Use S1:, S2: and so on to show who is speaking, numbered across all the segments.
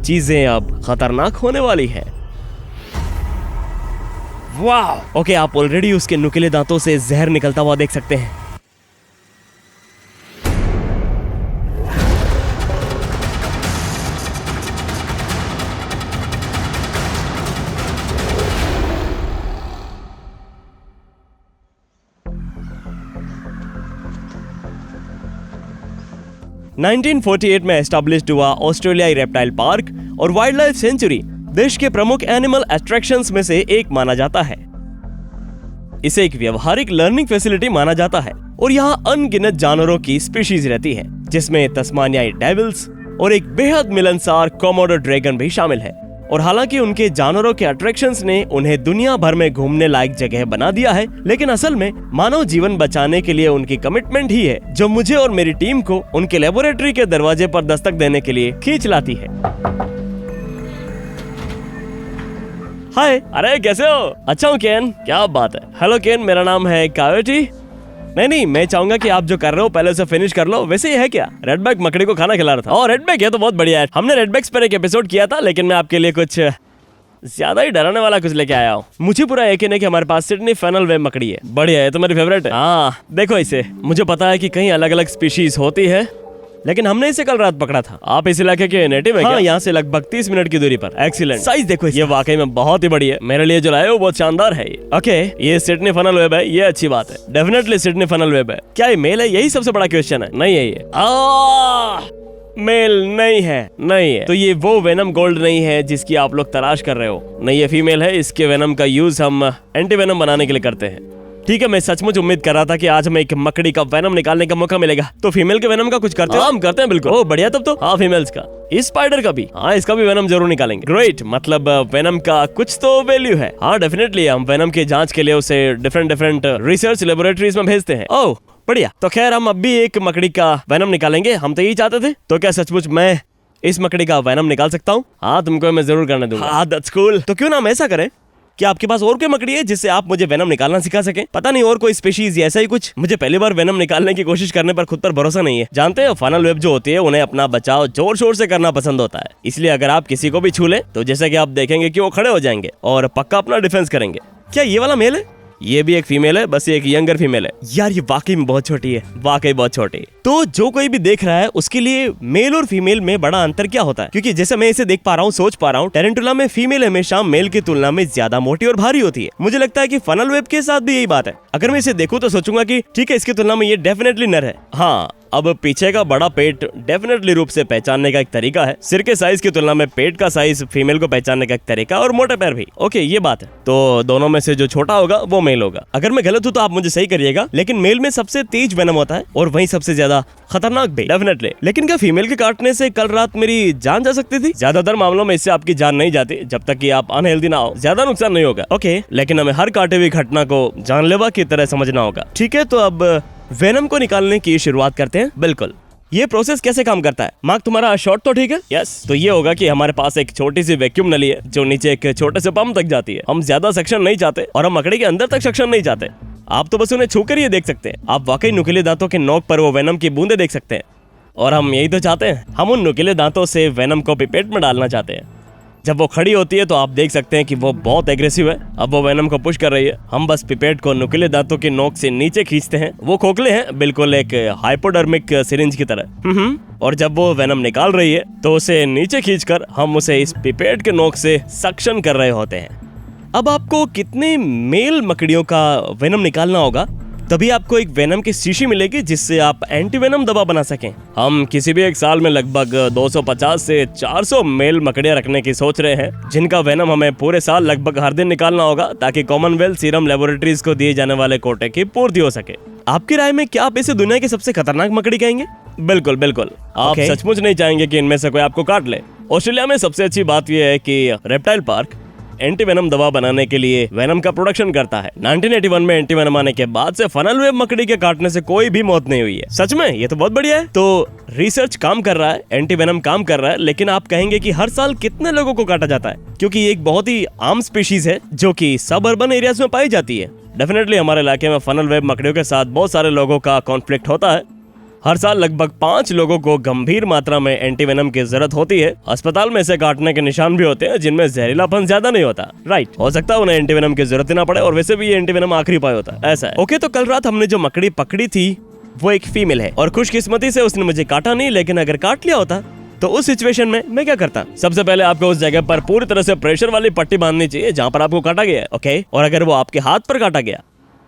S1: चीजें अब खतरनाक होने वाली है। वाह! ओके, आप ऑलरेडी उसके नुकीले दांतों से जहर निकलता हुआ देख सकते हैं। – 1948 में एस्टैब्लिश्ड हुआ ऑस्ट्रेलियाई रेप्टाइल पार्क और वाइल्ड लाइफ सेंचुरी देश के प्रमुख एनिमल अट्रैक्शंस में से एक माना जाता है। इसे एक व्यवहारिक लर्निंग फैसिलिटी माना जाता है और यहाँ अनगिनत जानवरों की स्पीशीज रहती है, जिसमें तस्मानियाई डेविल्स और एक बेहद मिलनसार कोमोडो ड्रैगन भी शामिल है। और हालांकि उनके जानवरों के अट्रैक्शंस ने उन्हें दुनिया भर में घूमने लायक जगह बना दिया है, लेकिन असल में मानव जीवन बचाने के लिए उनकी कमिटमेंट ही है जो मुझे और मेरी टीम को उनके लेबोरेटरी के दरवाजे पर दस्तक देने के लिए खींच लाती है। हाय, अरे कैसे हो? अच्छा हूँ केन, क्या बात है। हेलो केन, मेरा नाम है कायोटी। नहीं, मैं चाहूंगा कि आप जो कर रहे हो पहले उसे फिनिश कर लो। वैसे ये है क्या? रेडबैक मकड़ी को खाना खिला रहा था। ओह, रेडबैक, ये तो बहुत बढ़िया है। हमने रेडबैक्स पर एक एपिसोड किया था, लेकिन मैं आपके लिए कुछ ज्यादा ही डराने वाला कुछ लेके आया हूँ। मुझे पूरा यकीन है कि हमारे पास सिडनी फेनल वेब मकड़ी है। बढ़िया है, तो मेरी फेवरेट है। हाँ, देखो इसे। मुझे पता है कि कहीं अलग अलग स्पीशीज होती है, लेकिन हमने इसे कल रात पकड़ा था। आप इस इलाके के नेटिव है क्या? यहाँ से लगभग 30 मिनट की दूरी पर। एक्सीलेंट। साइज देखो, ये वाकई में बहुत ही बड़ी है। मेरे लिए जो लाए हो बहुत शानदार है। ओके, ये सिडनी फनल वेब है, ये अच्छी बात है। डेफिनेटली सिडनी फनल वेब है। क्या ये मेल है? यही सबसे बड़ा क्वेश्चन है। नहीं है ये। मेल नहीं है, नहीं है। तो ये वो वेनम गोल्ड नहीं है जिसकी आप लोग तलाश कर रहे हो। नहीं, ये फीमेल है। इसके वेनम का यूज हम एंटी वेनम बनाने के लिए करते हैं। ठीक है, मैं सचमुच उम्मीद कर रहा था कि आज हमें एक मकड़ी का वेनम निकालने का मौका मिलेगा। तो फीमेल के वेनम का कुछ करते हैं? हम करते हैं, बिल्कुल। ओह बढ़िया, तब तो। हाँ, फीमेल्स का। इस स्पाइडर का भी? हाँ, इसका भी वेनम जरूर निकालेंगे। ग्रेट, मतलब वेनम का कुछ तो वैल्यू है। हाँ, डेफिनेटली हम वेनम की जांच के लिए उसे डिफरेंट रिसर्च लेबोरेटरीज में भेजते हैं। ओह बढ़िया। तो खैर, हम अब भी एक मकड़ी का वेनम निकालेंगे। हम तो यही चाहते थे। तो क्या सचमुच मैं इस मकड़ी का वेनम निकाल सकता हूँ? हाँ, तुमको मैं जरूर करने दूंगा। हाँ, दैट्स कूल। तो क्यों ना हम ऐसा करें, क्या आपके पास और कोई मकड़ी है जिससे आप मुझे वेनम निकालना सिखा सकें? पता नहीं, और कोई स्पीशीज ऐसा ही कुछ। मुझे पहली बार वेनम निकालने की कोशिश करने पर खुद पर भरोसा नहीं है। जानते हो, फनल वेब जो होती है उन्हें अपना बचाव जोर शोर से करना पसंद होता है। इसलिए अगर आप किसी को भी छू ले तो जैसे कि आप देखेंगे कि वो खड़े हो जाएंगे और पक्का अपना डिफेंस करेंगे। क्या ये वाला मेल है? ये भी एक फीमेल है, बस ये एक यंगर फीमेल है। यार, ये वाकई में बहुत छोटी है, वाकई बहुत छोटी। तो जो कोई भी देख रहा है उसके लिए मेल और फीमेल में बड़ा अंतर क्या होता है? क्योंकि जैसे मैं इसे देख पा रहा हूँ, सोच पा रहा हूँ, टेरेंटुला में फीमेल हमेशा मेल की तुलना में ज्यादा मोटी और भारी होती है। मुझे लगता है कि फनल वेब के साथ भी यही बात है। अगर मैं इसे देखूं तो सोचूंगा कि ठीक है, इसकी तुलना में ये डेफिनेटली नर है। हाँ, अब पीछे का बड़ा पेट डेफिनेटली रूप से पहचानने का एक तरीका है। सिर के साइज की तुलना में पेट का साइज फीमेल को पहचानने का एक तरीका, और मोटे पैर भी। ओके, ये बात है। तो दोनों में से जो छोटा होगा वो मेल होगा। अगर मैं गलत हूँ तो आप मुझे सही करिएगा, लेकिन मेल में सबसे तेज वेनम होता है और वहीं सबसे ज्यादा खतरनाक भी, डेफिनेटली। लेकिन क्या फीमेल के काटने से कल रात मेरी जान जा सकती थी? ज्यादातर मामलों में इससे आपकी जान नहीं जाती, जब तक कि आप अनहेल्दी ना हो। ज्यादा नुकसान नहीं होगा। ओके, लेकिन हमें हर काटे हुई घटना को जानलेवा की तरह समझना होगा। ठीक है, तो अब वेनम को निकालने की शुरुआत करते हैं। बिल्कुल। ये प्रोसेस कैसे काम करता है? मार्क, तुम्हारा शॉट तो ठीक है? यस। तो ये होगा कि हमारे पास एक छोटी सी वैक्यूम नली है जो नीचे एक छोटे से पंप तक जाती है। हम ज्यादा सक्शन नहीं चाहते और हम मकड़ी के अंदर तक सक्शन नहीं चाहते। आप तो बस उन्हें छूकर ये देख सकते हैं। आप वाकई नुकीले दांतों के नोक पर वो वेनम की बूंदे देख सकते हैं, और हम यही तो चाहते हैं। हम उन नुकीले दांतों से वेनम को पिपेट में डालना चाहते हैं। जब वो खड़ी होती है तो आप देख सकते हैं कि वो बहुत एग्रेसिव है। अब वो वेनम को पुश कर रही है। हम बस पिपेट को नुकीले दांतों की नोक से नीचे खींचते हैं। वो खोखले हैं, बिल्कुल एक हाइपोडर्मिक सिरिंज की तरह। और जब वो वेनम निकाल रही है तो उसे नीचे खींचकर हम उसे इस पिपेट के नोक से सक्शन कर रहे होते हैं। अब आपको कितने मेल मकड़ियों का वेनम निकालना होगा, तभी आपको एक वेनम की शीशी मिलेगी जिससे आप एंटी वेनम दवा बना सकें। हम किसी भी एक साल में लगभग 250 से 400 मेल मकड़ियां रखने की सोच रहे हैं, जिनका वेनम हमें पूरे साल लगभग हर दिन निकालना होगा, ताकि कॉमनवेल्थ सीरम लेबोरेटरीज को दिए जाने वाले कोटे की पूर्ति हो सके। आपकी राय में क्या आप इसे दुनिया की सबसे खतरनाक मकड़ी कहेंगे? बिल्कुल बिल्कुल। आप सचमुच नहीं चाहेंगे कि इनमें से कोई आपको काट ले। ऑस्ट्रेलिया में सबसे अच्छी बात यह है कि रेप्टाइल पार्क एंटी वेनम दवा बनाने के लिए वेनम का प्रोडक्शन करता है। 1981 में एंटी वेनम आने के बाद से फनल वेब मकड़ी के काटने से कोई भी मौत नहीं हुई है। सच में, ये तो बहुत बढ़िया है। तो रिसर्च काम कर रहा है, एंटी वेनम काम कर रहा है, लेकिन आप कहेंगे कि हर साल कितने लोगों को काटा जाता है? क्योंकि ये एक बहुत ही आम स्पीशीज है जो कि सब अर्बन एरियाज में पाई जाती है। डेफिनेटली हमारे इलाके में फनल वेब मकड़ियों के साथ बहुत सारे लोगों का कॉन्फ्लिक्ट होता है, हर साल लगभग 5 लोगों को गंभीर मात्रा में एंटीवेनम की जरूरत होती है। अस्पताल में इसे काटने के निशान भी होते हैं जिनमें जहरीलापन ज्यादा नहीं होता। राइट, हो सकता है उन्हें एंटीवेनम की जरूरत ही ना पड़े, और वैसे भी ये एंटीवेनम आखिरी उपाय होता है। ऐसा है। ओके, तो कल रात हमने जो मकड़ी पकड़ी थी वो एक फीमेल है, और खुशकिस्मती से उसने मुझे काटा नहीं, लेकिन अगर काट लिया होता तो उस सिचुएशन में मैं क्या करता? सबसे पहले आपको उस जगह पर पूरी तरह से प्रेशर वाली पट्टी बांधनी चाहिए जहां पर आपको काटा गया है। ओके, और अगर वो आपके हाथ पर काटा गया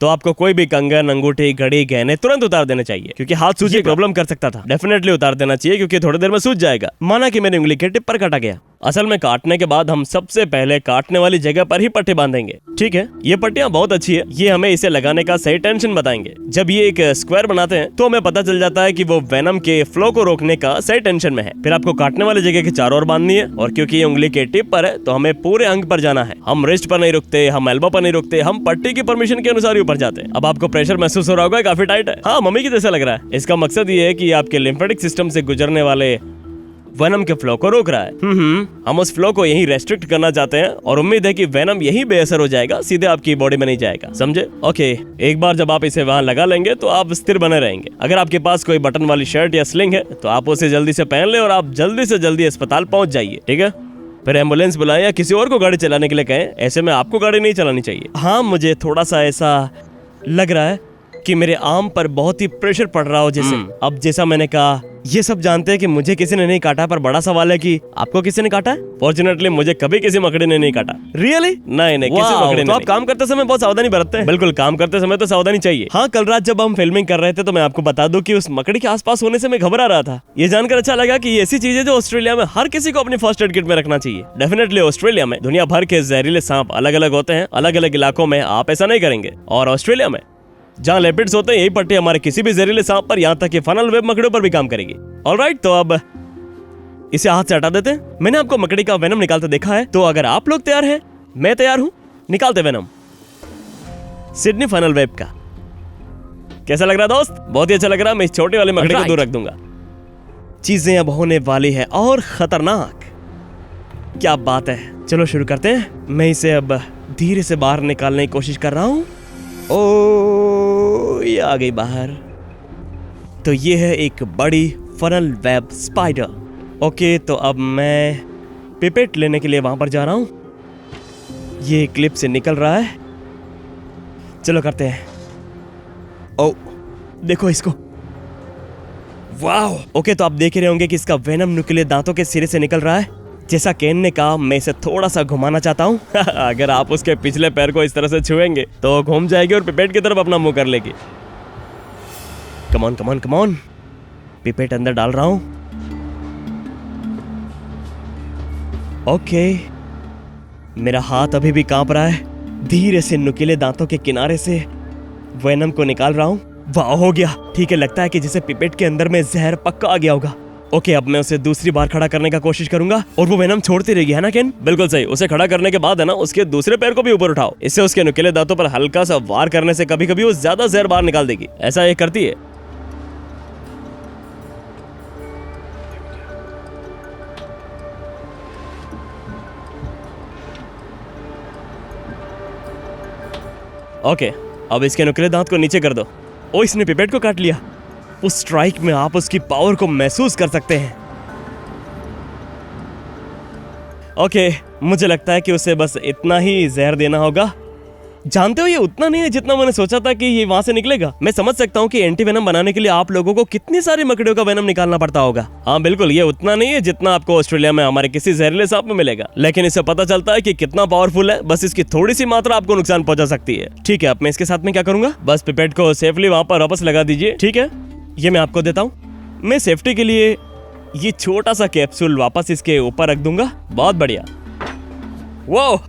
S1: तो आपको कोई भी कंगन, अंगूठी, घड़ी, गहने तुरंत उतार देने चाहिए, क्योंकि हाथ सूजी प्रॉब्लम कर सकता था। डेफिनेटली उतार देना चाहिए, क्योंकि थोड़ी देर में सूज जाएगा। माना कि मेरी उंगली के टिप पर काटा गया। असल में काटने के बाद हम सबसे पहले काटने वाली जगह पर ही पट्टी बांधेंगे। ठीक है, ये पट्टियां बहुत अच्छी है, ये हमें इसे लगाने का सही टेंशन बताएंगे। जब ये एक स्क्वायर बनाते हैं तो हमें पता चल जाता है कि वो वेनम के फ्लो को रोकने का सही टेंशन में है। फिर आपको काटने वाली जगह के चारों ओर बांधनी है, और क्योंकि ये उंगली के टिप पर है तो हमें पूरे अंग पर जाना है। हम रिस्ट पर नहीं रुकते, हम एल्बो पर नहीं रुकते, हम पट्टी की परमिशन के अनुसार ही ऊपर जाते हैं। अब आपको प्रेशर महसूस हो रहा होगा, काफी टाइट है। हाँ, मम्मी की जैसा लग रहा है। इसका मकसद ये है कि आपके लिम्फेटिक सिस्टम से गुजरने वाले वेनम के फ्लो को रोक रहा है। हम उस फ्लो को यही रेस्ट्रिक्ट करना चाहते हैं, और उम्मीद है कि वेनम यही बेअसर हो जाएगा, सीधे आपकी बॉडी में नहीं जाएगा। समझे? ओके, एक बार जब आप इसे वहां लगा लेंगे तो आप स्थिर बने रहेंगे। अगर आपके पास कोई बटन वाली शर्ट या स्लिंग है तो आप उसे जल्दी से पहन ले और आप जल्दी से जल्दी अस्पताल पहुंच जाइए। ठीक है, फिर एम्बुलेंस बुलाएं या किसी और को गाड़ी चलाने के लिए कहें। ऐसे में आपको गाड़ी नहीं चलानी चाहिए। हाँ, मुझे थोड़ा सा ऐसा लग रहा है कि मेरे आर्म पर बहुत ही प्रेशर पड़ रहा हो जैसे। अब जैसा मैंने कहा, ये सब जानते हैं कि मुझे किसी ने नहीं काटा, पर बड़ा सवाल है कि आपको किसी ने काटा है? फॉर्चुनेटली मुझे कभी किसी मकड़ी ने नहीं काटा। रियली? नहीं, किसी मकड़ी ने। तो आप काम करते समय बहुत सावधानी बरतते हैं? बिल्कुल, काम करते समय तो सावधानी चाहिए। हाँ, कल रात जब हम फिल्मिंग कर रहे थे तो मैं आपको बता दूं कि उस मकड़ी के आसपास होने से मैं घबरा रहा था। ये जानकर अच्छा लगा कि ये ऐसी चीज है जो ऑस्ट्रेलिया में हर किसी को अपनी फर्स्ट एड किट में रखना चाहिए। डेफिनेटली ऑस्ट्रेलिया में दुनिया भर के जहरीले सांप अलग अलग होते हैं, अलग अलग इलाकों में आप ऐसा नहीं करेंगे, और ऑस्ट्रेलिया में जहाँ लेपिड्स होते हैं यही पट्टी हमारे किसी भी जहरीले सांप पर, यहाँ तक कि फनल वेब मकड़ियों पर भी काम करेगी। ऑलराइट, तो अब इसे हाथ से हटा देते हैं। मैंने आपको मकड़ी का वेनम निकालते देखा है, तो अगर आप लोग तैयार हैं, मैं तैयार हूं। निकालते वेनम सिडनी फनल वेब का। कैसा लग रहा दोस्त? बहुत ही अच्छा लग रहा है। मैं इस छोटी वाली मकड़ी को दूर रख दूंगा। चीजें अब होने वाली है और खतरनाक। क्या बात है, चलो शुरू करते हैं। मैं इसे अब धीरे से बाहर निकालने की कोशिश कर रहा हूं। ओ, ये आ गई बाहर। तो ये है एक बड़ी फनल वेब स्पाइडर। ओके, तो अब मैं पिपेट लेने के लिए वहां पर जा रहा हूं। ये क्लिप से निकल रहा है। चलो करते हैं। ओ, देखो इसको। वाओ। ओके, तो आप देख रहे होंगे कि इसका वेनम नुकीले दांतों के सिरे से निकल रहा है। जैसा केन ने कहा, मैं इसे थोड़ा सा घुमाना चाहता हूँ। अगर आप उसके पिछले पैर को इस तरह से छुएंगे तो घूम जाएगी और पिपेट की तरफ अपना मुंह कर लेगी। कमॉन कमॉन कमॉन, पिपेट अंदर डाल रहा हूं। ओके, मेरा हाथ अभी भी कांप रहा है। धीरे से नुकीले दांतों के किनारे से वेनम को निकाल रहा हूं। वाह, हो गया। ठीक है, लगता है कि जैसे पिपेट के अंदर में जहर पक्का आ गया होगा। ओके, अब मैं उसे दूसरी बार खड़ा करने का कोशिश करूंगा, और वो वेनम छोड़ती रहेगी, है ना केन? बिल्कुल सही। उसे खड़ा करने के बाद है ना, उसके दूसरे पैर को भी ऊपर उठाओ। इससे उसके नुकीले दांतों पर हल्का सा वार करने से कभी कभी वो ज्यादा जहर बाहर निकाल देगी। ऐसा ये करती है। ओके, अब इसके नुकीले दांत को नीचे कर दो। ओ, इसने पिपेट को काट लिया। उस स्ट्राइक में आप उसकी पावर को महसूस कर सकते हैं। ओके, मुझे लगता है कि उसे बस इतना ही जहर देना होगा। जानते हो, ये उतना नहीं है जितना मैंने सोचा था कि ये वहां से निकलेगा। मैं समझ सकता हूँ कि एंटी वेनम बनाने के लिए आप लोगों को कितनी सारी मकड़ियों का वेनम निकालना पड़ता होगा। हाँ बिल्कुल, ये उतना नहीं है जितना आपको ऑस्ट्रेलिया में हमारे किसी जहरीले सांप में मिलेगा, लेकिन इससे पता चलता है कि कितना पावरफुल है। बस इसकी थोड़ी सी मात्रा आपको नुकसान पहुंचा सकती है। ठीक है, अब मैं इसके साथ में क्या करूंगा, बस पिपेट को सेफली वहां पर वापस लगा दीजिए। ठीक है, ये मैं आपको देता हूँ। मैं सेफ्टी के लिए ये छोटा सा कैप्सूल वापस इसके ऊपर रख दूंगा। बहुत बढ़िया। वाओ,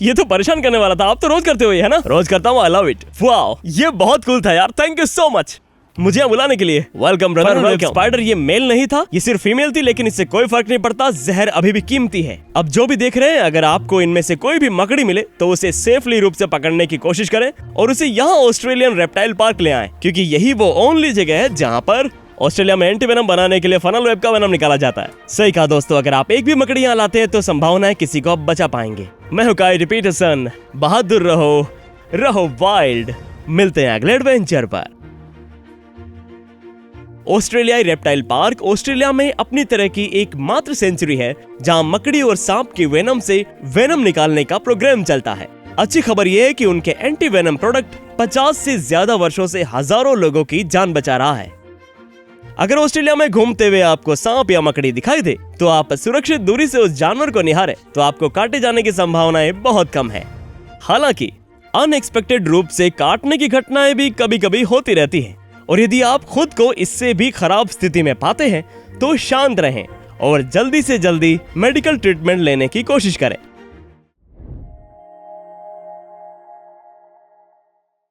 S1: ये तो परेशान करने वाला था। आप तो रोज करते हो ये, है ना? रोज करता हूँ। I love it. वाओ, ये बहुत कूल था यार। थैंक यू सो मच मुझे यहाँ बुलाने के लिए। Welcome brother, welcome. स्पाइडर ये मेल नहीं था, ये सिर्फ फीमेल थी, लेकिन इससे कोई फर्क नहीं पड़ता। जहर अभी भी कीमती है। अब जो भी देख रहे हैं, अगर आपको इनमें से कोई भी मकड़ी मिले तो उसे सेफली रूप से पकड़ने की कोशिश करें और उसे यहाँ ऑस्ट्रेलियन रेप्टाइल पार्क ले आए, क्योंकि यही वो ओनली जगह है जहाँ पर ऑस्ट्रेलिया में एंटी वेनम बनाने के लिए फनल वेब का वेनम निकाला जाता है। सही कहा दोस्तों, अगर आप एक भी मकड़ी यहाँ लाते हैं तो संभावना है किसी को आप बचा पाएंगे। मैं हूं काई पीटरसन। बहादुर रहो, रहो वाइल्ड। मिलते हैं अगले एडवेंचर पर। ऑस्ट्रेलियाई रेप्टाइल पार्क ऑस्ट्रेलिया में अपनी तरह की एकमात्र सेंचुरी है जहां मकड़ी और सांप की वेनम से वेनम निकालने का प्रोग्राम चलता है। अच्छी खबर यह है कि उनके एंटी वेनम प्रोडक्ट 50 से ज्यादा वर्षों से हजारों लोगों की जान बचा रहा है। अगर ऑस्ट्रेलिया में घूमते हुए आपको सांप या मकड़ी दिखाई दे तो आप सुरक्षित दूरी से उस जानवर को निहारें, तो आपको काटे जाने की संभावनाएं बहुत कम है। हालांकि अनएक्सपेक्टेड रूप से काटने की घटनाएं भी कभी कभी होती रहती हैं, और यदि आप खुद को इससे भी खराब स्थिति में पाते हैं तो शांत रहें और जल्दी से जल्दी मेडिकल ट्रीटमेंट लेने की कोशिश करें।